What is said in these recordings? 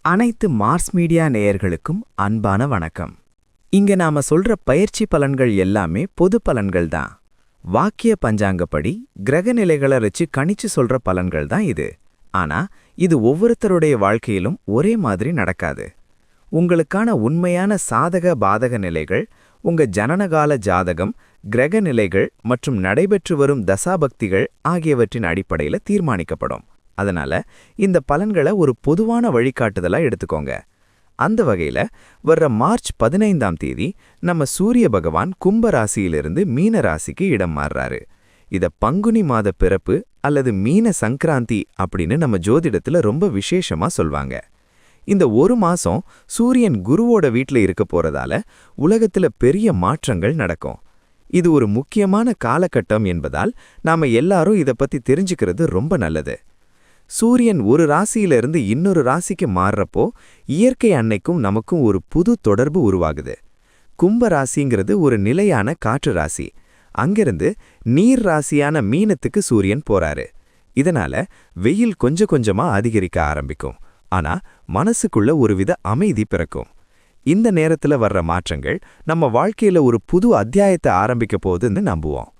அனைத்து Mars media நேயர்களுக்கும் அன்பான வணக்கம். இங்க நாம சொல்ற பயிற்சி பலன்கள் எல்லாமே பொது பலன்கள் தான். வாக்கிய பஞ்சாங்கப்படி கிரக நிலைகளை வச்சு கணிச்சு சொல்ற பலன்கள் தான் இது. ஆனா இது ஒவ்வொருத்தருடைய வாழ்க்கையிலும் ஒரே மாதிரி நடக்காது. உங்களுக்கான உண்மையான சாதக பாதக நிலைகள் உங்க ஜனனகால ஜாதகம், கிரக நிலைகள் மற்றும் நடைபெற்று வரும் தசாபக்திகள் ஆகியவற்றின் அடிப்படையில தீர்மானிக்கப்படும். அதனால இந்த பலன்களை ஒரு பொதுவான வழிகாட்டுதலா எடுத்துக்கோங்க. அந்த வகையில வர்ற மார்ச் 15ஆம் தேதி நம்ம சூரிய பகவான் கும்ப ராசியிலிருந்து மீன ராசிக்கு இடம் மாறுறாரு. இத பங்குனி மாத பிறப்பு அல்லது மீன சங்கராந்தி அப்படின்னு நம்ம ஜோதிடத்துல ரொம்ப விசேஷமா சொல்வாங்க. இந்த ஒரு மாசம் சூரியன் குருவோட வீட்ல இருக்க போறதால உலகத்துல பெரிய மாற்றங்கள் நடக்கும். இது ஒரு முக்கியமான காலகட்டம் என்பதால் நாம எல்லாரும் இத பத்தி தெரிஞ்சுக்கிறது ரொம்ப நல்லது. சூரியன் ஒரு ராசியிலிருந்து இன்னொரு ராசிக்கு மாறுறப்போ இயற்கை அன்னைக்கும் நமக்கும் ஒரு புது தொடர்பு உருவாகுது. கும்ப ராசிங்கிறது ஒரு நிலையான காற்று ராசி. அங்கிருந்து நீர் ராசியான மீனத்துக்கு சூரியன் போறாரு. இதனால வெயில் கொஞ்சம் கொஞ்சமா அதிகரிக்க ஆரம்பிக்கும். ஆனா மனசுக்குள்ள ஒருவித அமைதி பிறக்கும். இந்த நேரத்துல வர்ற மாற்றங்கள் நம்ம வாழ்க்கையில ஒரு புது அத்தியாயத்தை ஆரம்பிக்க போகுதுன்னு நம்புவோம்.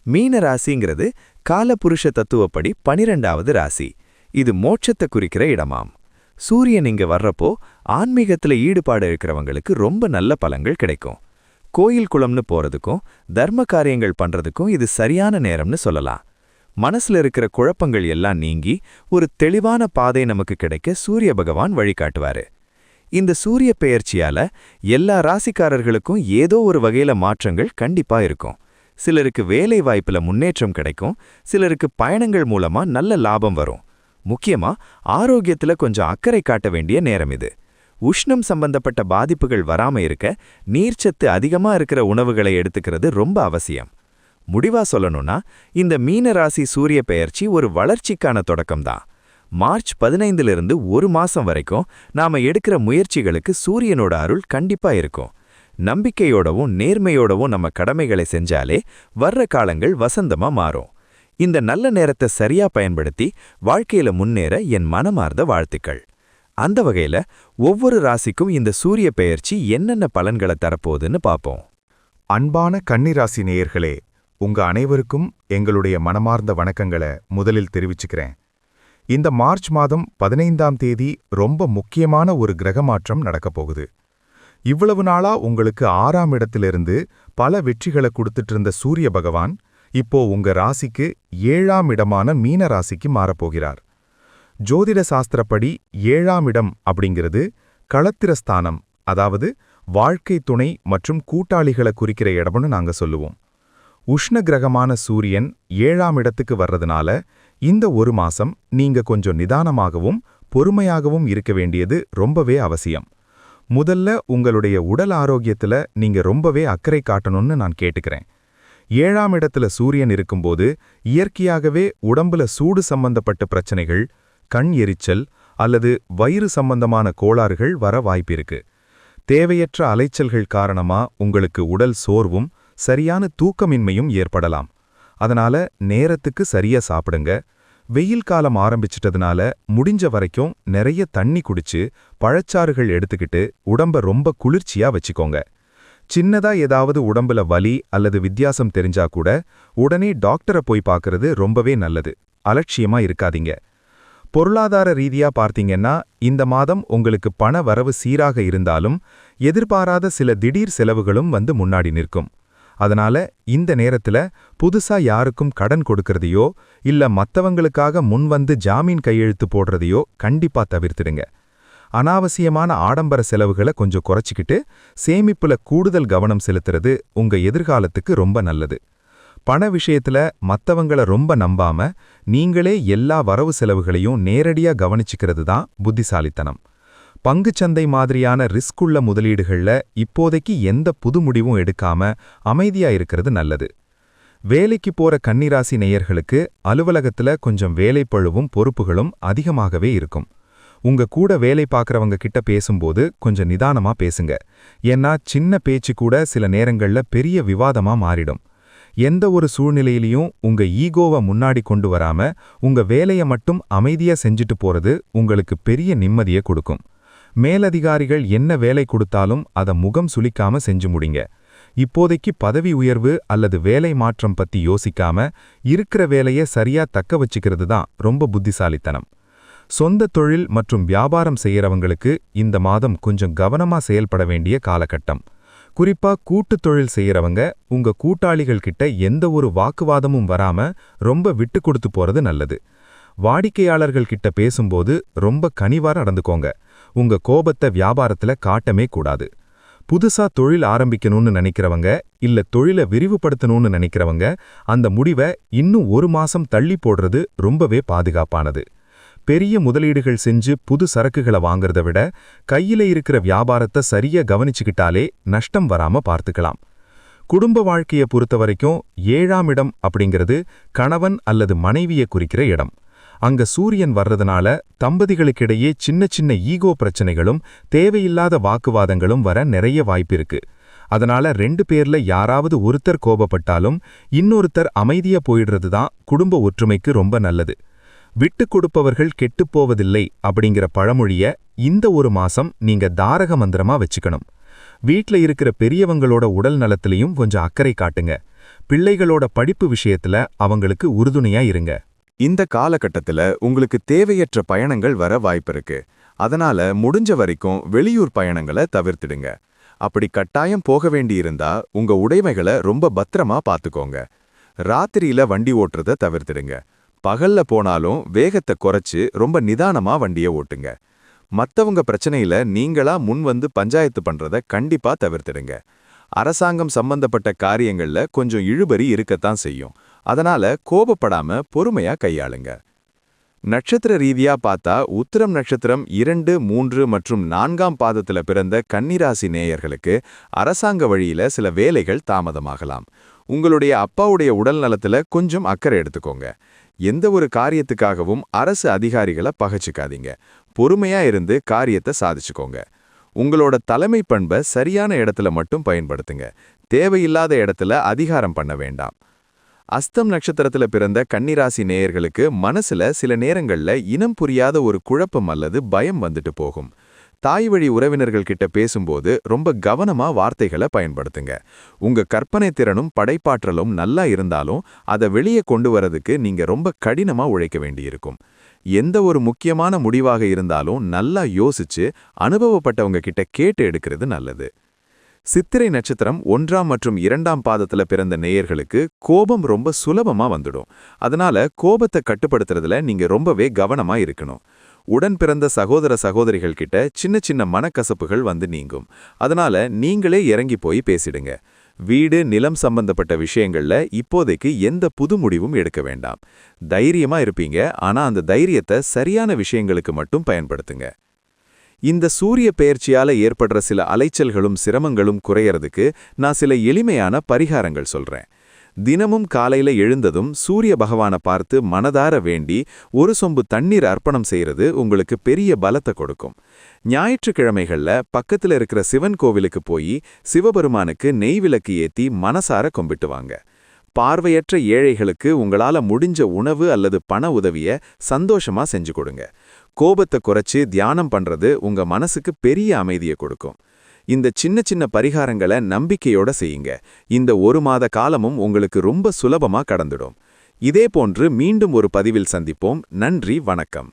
மீன ராசிங்கிறது காலபுருஷ தத்துவப்படி 12வது ராசி. இது மோட்சத்தை குறிக்கிற இடமாம். சூரியன் இங்க வர்றப்போ ஆன்மீகத்துல ஈடுபாடு இருக்கிறவங்களுக்கு ரொம்ப நல்ல பலன்கள் கிடைக்கும். கோயில் குளம்னு போறதுக்கும் தர்ம காரியங்கள் பண்றதுக்கும் இது சரியான நேரம்னு சொல்லலாம். மனசுல இருக்கிற குழப்பங்கள் எல்லாம் நீங்கி ஒரு தெளிவான பாதை நமக்கு கிடைக்க சூரிய பகவான் வழிகாட்டுவாரு. இந்த சூரிய பெயர்ச்சியால எல்லா ராசிக்காரர்களுக்கும் ஏதோ ஒரு வகையில மாற்றங்கள் கண்டிப்பா இருக்கும். சிலருக்கு வேலை வாய்ப்புல முன்னேற்றம் கிடைக்கும், சிலருக்கு பயணங்கள் மூலமா நல்ல லாபம் வரும். முக்கியமா ஆரோக்கியத்துல கொஞ்சம் அக்கறை காட்ட வேண்டிய நேரம் இது. உஷ்ணம் சம்பந்தப்பட்ட பாதிப்புகள் வராம இருக்க நீர்ச்சத்து அதிகமா இருக்கிற உணவுகளை எடுத்துக்கிறது ரொம்ப அவசியம். முடிவா சொல்லணும்னா இந்த மீன ராசி சூரிய பெயர்ச்சி ஒரு வளர்ச்சிக்கான தொடக்கம்தான். மார்ச் 15லிருந்து ஒரு மாசம் வரைக்கும் நாம எடுக்கிற முயற்சிகளுக்கு சூரியனோட அருள் கண்டிப்பா இருக்கும். நம்பிக்கையோடவும் நேர்மையோடவும் நம்ம கடமைகளை செஞ்சாலே வர்ற காலங்கள் வசந்தமா மாறும். இந்த நல்ல நேரத்தை சரியா பயன்படுத்தி வாழ்க்கையில முன்னேற என் மனமார்ந்த வாழ்த்துக்கள். அந்த வகையில ஒவ்வொரு ராசிக்கும் இந்த சூரிய பெயர்ச்சி என்னென்ன பலன்களை தரப்போகுதுன்னு பார்ப்போம். அன்பான கன்னிராசி நேயர்களே, உங்க அனைவருக்கும் எங்களுடைய மனமார்ந்த வணக்கங்களை முதலில் தெரிவிச்சுக்கிறேன். இந்த மார்ச் மாதம் 15ஆம் தேதி ரொம்ப முக்கியமான ஒரு கிரக மாற்றம் நடக்கப் போகுது. இவ்வளவு நாளா உங்களுக்கு 6ஆம் இடத்திலிருந்து பல வெற்றிகளை கொடுத்துட்டு இருந்த சூரிய பகவான் இப்போ உங்க ராசிக்கு 7ஆம் இடமான மீன ராசிக்கு மாறப்போகிறார். ஜோதிட சாஸ்திரப்படி 7ஆம் இடம் அப்படிங்கிறது களத்திரஸ்தானம், அதாவது வாழ்க்கை துணை மற்றும் கூட்டாளிகளை குறிக்கிற இடம்னு நாங்க சொல்லுவோம். உஷ்ண கிரகமான சூரியன் 7ஆம் இடத்துக்கு வர்றதுனால இந்த ஒரு மாசம் நீங்க கொஞ்சம் நிதானமாகவும் பொறுமையாகவும் இருக்க வேண்டியது ரொம்பவே அவசியம். முதல்ல உங்களுடைய உடல் ஆரோக்கியத்துல நீங்க ரொம்பவே அக்கறை காட்டணும்னு நான் கேட்டுக்கிறேன். 7ஆம் இடத்துல சூரியன் இருக்கும்போது இயற்கையாகவே உடம்புல சூடு சம்பந்தப்பட்ட பிரச்சனைகள், கண் எரிச்சல் அல்லது வயிறு சம்பந்தமான கோளாறுகள் வர வாய்ப்பிருக்கு. தேவையற்ற அலைச்சல்கள் காரணமா உங்களுக்கு உடல் சோர்வும் சரியான தூக்கமின்மையும் ஏற்படலாம். அதனால நேரத்துக்கு சரியா சாப்பிடுங்க. வெயில் காலம் ஆரம்பிச்சிட்டதுனால முடிஞ்ச வரைக்கும் நிறைய தண்ணி குடிச்சு பழச்சாறுகள் எடுத்துக்கிட்டு உடம்ப ரொம்ப குளிர்ச்சியா வச்சுக்கோங்க. சின்னதா ஏதாவது உடம்புல வலி அல்லது வித்தியாசம் தெரிஞ்சா கூட உடனே டாக்டரை போய் பார்க்கறது ரொம்பவே நல்லது. அலட்சியமா இருக்காதீங்க. பொருளாதார ரீதியா பார்த்தீங்கன்னா இந்த மாதம் உங்களுக்கு பண வரவு சீராக இருந்தாலும் எதிர்பாராத சில திடீர் செலவுகளும் வந்து முன்னாடி நிற்கும். அதனால இந்த நேரத்துல புதுசா யாருக்கும் கடன் கொடுக்கறதையோ இல்ல மத்தவங்களுக்காக முன்வந்து ஜாமீன் கையெழுத்து போடுறதையோ கண்டிப்பா தவிர்த்திடுங்க. அனாவசியமான ஆடம்பர செலவுகளை கொஞ்சம் குறைச்சிக்கிட்டு சேமிப்புல கூடுதல் கவனம் செலுத்துறது உங்க எதிர்காலத்துக்கு ரொம்ப நல்லது. பண விஷயத்துல மத்தவங்கள ரொம்ப நம்பாம நீங்களே எல்லா வரவு செலவுகளையும் நேரடியா கவனிச்சுக்கிறது தான் புத்திசாலித்தனம். பங்குச்சந்தை மாதிரியான ரிஸ்க் உள்ள முதலீடுகள்ல இப்போதைக்கு எந்த புது முடிவும் எடுக்காம அமைதியா இருக்கிறது நல்லது. வேலைக்கு போற கன்னிராசி நேயர்களுக்கு அலுவலகத்துல கொஞ்சம் வேலைப்பழுவும் பொறுப்புகளும் அதிகமாகவே இருக்கும். உங்க கூட வேலை பார்க்கறவங்க கிட்ட பேசும்போது கொஞ்சம் நிதானமா பேசுங்க. ஏன்னா சின்ன பேச்சு கூட சில நேரங்கள்ல பெரிய விவாதமா மாறிடும். எந்த ஒரு சூழ்நிலையிலையும் உங்க ஈகோவை முன்னாடி கொண்டு வராம உங்க வேலையை மட்டும் அமைதியா செஞ்சுட்டு போறது உங்களுக்கு பெரிய நிம்மதியை கொடுக்கும். மேலதிகாரிகள் என்ன வேலை கொடுத்தாலும் அதை முகம் சுளிக்காம செஞ்சு முடிங்க. இப்போதைக்கு பதவி உயர்வு அல்லது வேலை மாற்றம் பத்தி யோசிக்காம இருக்கிற வேலையை சரியா தக்க வச்சுக்கிறது தான் ரொம்ப புத்திசாலித்தனம். சொந்த தொழில் மற்றும் வியாபாரம் செய்யறவங்களுக்கு இந்த மாதம் கொஞ்சம் கவனமா செயல்பட வேண்டிய காலகட்டம். குறிப்பா கூட்டுத் தொழில் செய்யறவங்க உங்க கூட்டாளிகள் கிட்ட எந்த ஒரு வாக்குவாதமும் வராம ரொம்ப விட்டு கொடுத்து போறது நல்லது. வாடிக்கையாளர்கள் கிட்ட பேசும்போது ரொம்ப கனிவா நடந்துக்கோங்க. உங்க கோபத்தை வியாபாரத்துல காட்டமே கூடாது. புதுசா தொழில் ஆரம்பிக்கணும்னு நினைக்கிறவங்க இல்ல தொழிலை விரிவுபடுத்தணும்னு நினைக்கிறவங்க அந்த முடிவை இன்னும் 1 மாசம் தள்ளி போடுறது ரொம்பவே பாதுகாப்பானது. பெரிய முதலீடுகள் செஞ்சு புது சரக்குகளை வாங்கறத விட கையில இருக்கிற வியாபாரத்தை சரியா கவனிச்சுக்கிட்டாலே நஷ்டம் வராம பார்த்துக்கலாம். குடும்ப வாழ்க்கையை பொறுத்த வரைக்கும் 7ஆம் இடம் அப்படிங்கிறது கணவன் அல்லது மனைவியை குறிக்கிற இடம். அங்க சூரியன் வர்றதுனால தம்பதிகளுக்கிடையே சின்ன சின்ன ஈகோ பிரச்சனைகளும் தேவையில்லாத வாக்குவாதங்களும் வர நிறைய வாய்ப்பிருக்கு. அதனால 2 பேர்ல யாராவது ஒருத்தர் கோபப்பட்டாலும் இன்னொருத்தர் அமைதியா போயிடுறது தான் குடும்ப ஒற்றுமைக்கு ரொம்ப நல்லது. விட்டு கொடுப்பவர்கள் கெட்டுப்போவதில்லை அப்படிங்கிற பழமொழிய இந்த 1 மாசம் நீங்க தாரக மந்திரமா வச்சுக்கணும். வீட்ல இருக்கிற பெரியவங்களோட உடல் நலத்திலையும் கொஞ்சம் அக்கறை காட்டுங்க. பிள்ளைகளோட படிப்பு விஷயத்துல அவங்களுக்கு உறுதுணையா இருங்க. இந்த காலகட்டத்துல உங்களுக்கு தேவையற்ற பயணங்கள் வர வாய்ப்பிருக்கு. அதனால முடிஞ்ச வரைக்கும் வெளியூர் பயணங்களை தவிர்த்திடுங்க. அப்படி கட்டாயம் போக வேண்டியிருந்தா உங்க உடைமைகளை ரொம்ப பத்திரமா பாத்துக்கோங்க. ராத்திரியில வண்டி ஓட்டுறத தவிர்த்திடுங்க. பகல்ல போனாலும் வேகத்தை குறைச்சு ரொம்ப நிதானமா வண்டியை ஓட்டுங்க. மத்தவங்க பிரச்சனையில நீங்களா முன் வந்து பஞ்சாயத்து பண்றத கண்டிப்பா தவிர்த்திடுங்க. அரசாங்கம் சம்பந்தப்பட்ட காரியங்கள்ல கொஞ்சம் இழுபறி இருக்கத்தான் செய்யும். அதனால கோபப்படாம பொறுமையா கையாளுங்க. நட்சத்திர ரீதியா பார்த்தா உத்திரம் நட்சத்திரம் 2, 3 மற்றும் 4ஆம் பாதத்துல பிறந்த கன்னிராசி நேயர்களுக்கு அரசாங்க வழியில சில வேலைகள் தாமதமாகலாம். உங்களுடைய அப்பாவுடைய உடல் நலத்துல கொஞ்சம் அக்கறை எடுத்துக்கோங்க. எந்த ஒரு காரியத்துக்காகவும் அரசு அதிகாரிகளை பகைச்சுக்காதீங்க. பொறுமையா இருந்து காரியத்தை சாதிச்சுக்கோங்க. உங்களோட தலைமை பண்பை சரியான இடத்துல மட்டும் பயன்படுத்துங்க. தேவையில்லாத இடத்துல அதிகாரம் பண்ண வேண்டாம். அஸ்தம் நட்சத்திரத்துல பிறந்த கன்னிராசி நேயர்களுக்கு மனசுல சில நேரங்கள்ல இனம் புரியாத ஒரு குழப்பம் அல்லது பயம் வந்துட்டு போகும். தாய் வழி உறவினர்கள் கிட்ட பேசும்போது ரொம்ப கவனமா வார்த்தைகளை பயன்படுத்துங்க. உங்க கற்பனை திறனும் படைப்பாற்றலும் நல்லா இருந்தாலும் அதை வெளியே கொண்டு வரதுக்கு நீங்க ரொம்ப கடினமா உழைக்க வேண்டியிருக்கும். எந்த ஒரு முக்கியமான முடிவாக இருந்தாலும் நல்லா யோசிச்சு அனுபவப்பட்டவங்க கிட்ட கேட்டு எடுக்கிறது நல்லது. சித்திரை நட்சத்திரம் 1ஆம் மற்றும் 2ஆம் பாதத்துல பிறந்த நேயர்களுக்கு கோபம் ரொம்ப சுலபமா வந்துடும். அதனால கோபத்தை கட்டுப்படுத்துறதுல நீங்க ரொம்பவே கவனமா இருக்கணும். உடன் பிறந்த சகோதர சகோதரிகள் கிட்ட சின்ன சின்ன மனக்கசப்புகள் வந்து நீங்கும். அதனால நீங்களே இறங்கி போய் பேசிடுங்க. வீடு நிலம் சம்பந்தப்பட்ட விஷயங்கள்ல இப்போதைக்கு எந்த புது முடிவும் எடுக்க வேண்டாம். தைரியமா இருப்பீங்க, ஆனா அந்த தைரியத்தை சரியான விஷயங்களுக்கு மட்டும் பயன்படுத்துங்க. இந்த சூரிய பெயர்ச்சியால ஏற்படுற சில அலைச்சல்களும் சிரமங்களும் குறையறதுக்கு நான் சில எளிமையான பரிகாரங்கள் சொல்றேன். தினமும் காலையில எழுந்ததும் சூரிய பகவானை பார்த்து மனதார வேண்டி ஒரு சொம்பு தண்ணீர் அர்ப்பணம் செய்யறது உங்களுக்கு பெரிய பலத்தை கொடுக்கும். ஞாயிற்றுக்கிழமைகள்ல பக்கத்துல இருக்கிற சிவன் கோவிலுக்கு போய் சிவபெருமானுக்கு நெய் விளக்கு ஏத்தி மனசார கும்பிட்டு வாங்க. பார்வையற்ற ஏழைகளுக்கு உங்களால முடிஞ்ச உணவு அல்லது பண உதவிய சந்தோஷமா செஞ்சு கொடுங்க. கோபத்தை குறைச்சு தியானம் பண்றது உங்க மனசுக்கு பெரிய அமைதியை கொடுக்கும். இந்த சின்ன சின்ன பரிகாரங்களை நம்பிக்கையோட செய்யுங்க. இந்த 1 மாத காலமும் உங்களுக்கு ரொம்ப சுலபமா கடந்துடும். இதே போன்று மீண்டும் ஒரு பதிவில் சந்திப்போம். நன்றி, வணக்கம்.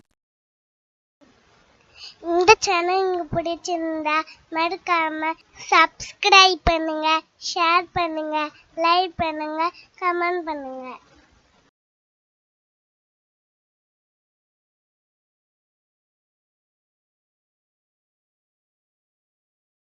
இந்த சேனல் உங்களுக்கு பிடிச்சிருந்தா மறக்காம சப்ஸ்கிரைப் பண்ணுங்க, ஷேர் பண்ணுங்க, லைக் பண்ணுங்க, கமெண்ட் பண்ணுங்க.